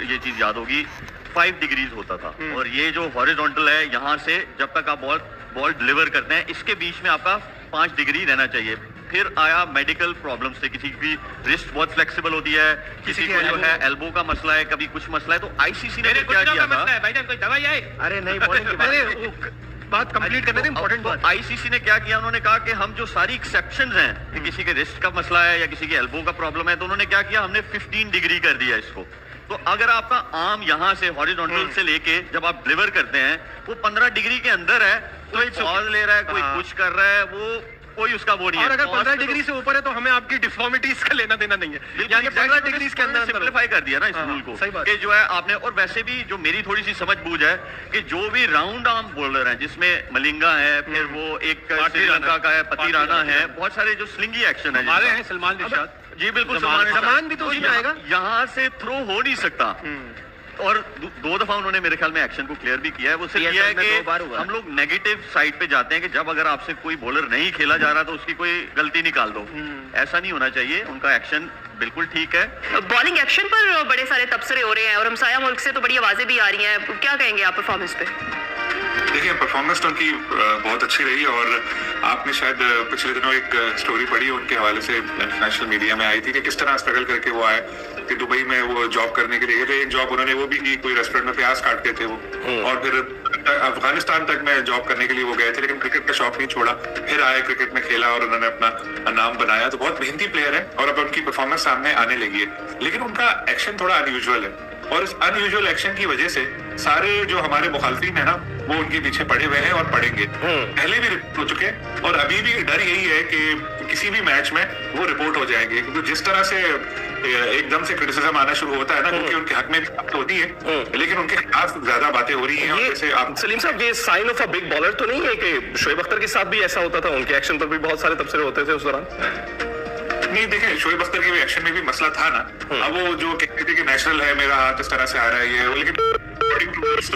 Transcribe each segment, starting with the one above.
ये चीज याद होगी, 5 डिग्रीज होता था। और ये जो हॉरिजॉन्टल है, यहाँ से जब तक आप बॉल डिलीवर करते हैं, इसके बीच में आपका 5 डिग्री रहना चाहिए। फिर आया मेडिकल प्रॉब्लम से, किसी की रिस्ट बहुत फ्लेक्सिबल होती है, किसी को जो है एल्बो का मसला है, कभी कुछ मसला है, तो आईसीसी ने क्या किया था, कोई दवाई है? अरे नहीं, बात कंप्लीट करने दें, इंपॉर्टेंट बात। आईसीसी ने क्या किया, उन्होंने कहा कि हम जो सारी एक्सेप्शंस हैं कि किसी के रिस्ट का मसला है या किसी के एल्बो का प्रॉब्लम है, तो उन्होंने क्या किया, हमने 15 डिग्री कर दिया इसको। तो अगर आपका आर्म यहाँ से हॉरिजॉन्टल से लेके जब आप डिलीवर करते हैं वो 15 डिग्री के अंदर है, कोई पॉज ले रहा है, कोई कुछ कर रहा है, वो कोई उसका वो नहीं है। और अगर 15 डिग्री से ऊपर है तो हमें आपकी डिफॉर्मिटीज का लेना देना नहीं है, यानी 15 डिग्री के अंदर सिंपलीफाई कर दिया ना इस रूल को, कि जो है आपने। और वैसे भी जो मेरी थोड़ी सी समझ बूझ है कि जो भी राउंड आर्म बॉलर है, जिसमें मलिंगा है, फिर वो एक श्रीलंका का है, पति राणा है, बहुत सारे जो स्लिंगी एक्शन है, हमारे हैं सलमान निशात जी बिल्कुल, सलमान भी तो उसमें आएगा, यहाँ से थ्रो हो नहीं सकता। और 2 दफा उन्होंने मेरे ख्याल में एक्शन को क्लियर भी किया है। वो सिर्फ ये है कि हम लोग नेगेटिव साइड पे जाते हैं कि जब अगर आपसे कोई बॉलर नहीं खेला जा रहा तो उसकी कोई गलती निकाल दो, ऐसा नहीं होना चाहिए। उनका एक्शन बिल्कुल ठीक है। बॉलिंग एक्शन पर बड़े सारे तबसरे हो रहे हैं और हमसाया मुल्क से तो बड़ी आवाजें भी आ रही हैं, क्या कहेंगे आप परफॉर्मेंस पे? देखिए, परफॉर्मेंस तो उनकी बहुत अच्छी रही, और आपने शायद पिछले दिनों एक स्टोरी पढ़ी उनके हवाले से इंटरनेशनल मीडिया में आई थी कि किस तरह स्ट्रगल करके वो आए, कि दुबई में वो जॉब करने के लिए, एक जॉब उन्होंने वो भी की, कोई रेस्टोरेंट में प्याज काटते थे वो, और फिर अफगानिस्तान तक में जॉब करने के लिए वो गए थे, लेकिन क्रिकेट का शौक नहीं छोड़ा, फिर आए, क्रिकेट में खेला और उन्होंने अपना नाम बनाया। तो बहुत मेहनती प्लेयर है और अब उनकी परफॉर्मेंस सामने आने लगी है, लेकिन उनका एक्शन थोड़ा अनयूजुअल है, और इस अनयूजुअल एक्शन की वजह से सारे जो हमारे मुखालफिन है ना, वो उनके पीछे पड़े हुए हैं और पड़ेंगे। पहले भी रिपोर्ट हो चुके हैं और अभी भी डर यही है कि किसी भी मैच में वो रिपोर्ट हो जाएंगे, क्योंकि जिस तरह से एकदम से क्रिटिसिज्म आना शुरू होता है ना, क्योंकि उनके हक में भी बात होती है, लेकिन उनके खिलाफ ज्यादा बातें हो रही हैं। जैसे आप सलीम साहब, ये sign of a big bowler तो नहीं है कि शोएब अख्तर के साथ भी ऐसा होता था, उनके एक्शन पर भी बहुत सारे तबसरे होते थे उस दौरान? नहीं, देखे, शोएब अख्तर के भी एक्शन में भी मसला था ना। अब वो जो कहते थे कि नेचुरल है, मेरा हाथ इस तरह से आ रहा है, ये, लेकिन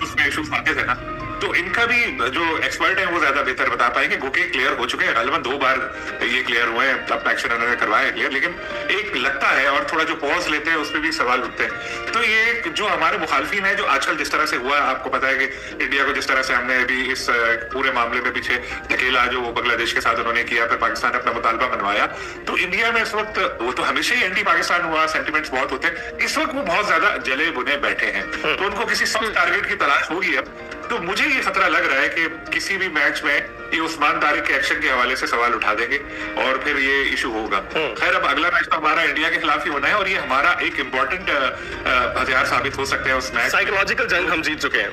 उसमें इश्यूज आते थे ना, तो इनका भी जो एक्सपर्ट है वो ज्यादा बेहतर बता पाएंगे। गोके क्लियर हो चुके हैं, गालिबन 2 बार ये क्लियर हुए हैं, अपना एक्शन उन्होंने करवाया क्लियर, लेकिन एक लगता है और थोड़ा जो पॉज लेते हैं उस पर भी सवाल उठते हैं। तो ये जो हमारे मुखालफिन है, जो आजकल जिस तरह से हुआ, आपको पता है कि इंडिया को जिस तरह से हमने अभी इस पूरे मामले में पीछे धकेला, जो बांग्लादेश के साथ उन्होंने किया, फिर पाकिस्तान ने अपना मुतालबा मनवाया, तो इंडिया में इस वक्त, वो तो हमेशा ही एंटी पाकिस्तान हुआ, सेंटिमेंट्स बहुत होते हैं, इस वक्त वो बहुत ज्यादा जले बुने बैठे हैं, तो उनको किसी सख्त टारगेट की तलाश होगी अब। तो मुझे ये खतरा लग रहा है कि किसी भी मैच में ये उस्मान तारिक के एक्शन के हवाले से सवाल उठा देंगे और फिर ये इशू होगा। खैर, अब अगला मैच तो हमारा इंडिया के खिलाफ ही होना है और ये हमारा एक इम्पोर्टेंट हथियार साबित हो सकते हैं उस मैच। साइकोलॉजिकल जंग हम जीत चुके हैं,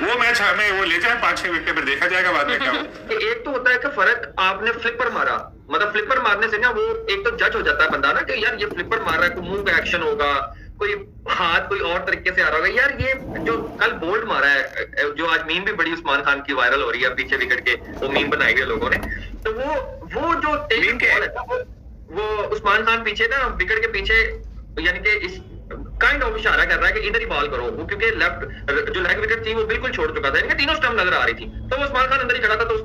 वो मैच हमें वो ले जाए 5-6 विकेट पे, देखा जाएगा बाद में क्या हो। एक तो होता है कि फर्क, आपने फ्लिपर मारा, मतलब फ्लिपर मारने से ना वो एक तो जज हो जाता है बंदा ना कि यार ये फ्लिपर मार रहा है, कोई मुंह का एक्शन होगा, कोई हाथ कोई और तरीके से आ रहा होगा, यार ये जो कल बोल्ड मारा है, जो आज मीम भी बड़ी उस्मान खान की वायरल हो रही है पीछे विकेट के, वो मीम बनाई हुई है लोगों ने, तो वो जो मीम के है वो उस्मान खान पीछे ना विकेट के पीछे, यानी कि इस काइंड ऑफ इशारा कर रहा है कि इधर ही बॉल करो, वो क्योंकि लेफ्ट जो लेग विकेट थी वो बिल्कुल छोड़ चुका था, इनके तीनों स्टंप नजर आ रही थी, तो वो उस्मान खान अंदर ही खड़ा था, तो उसने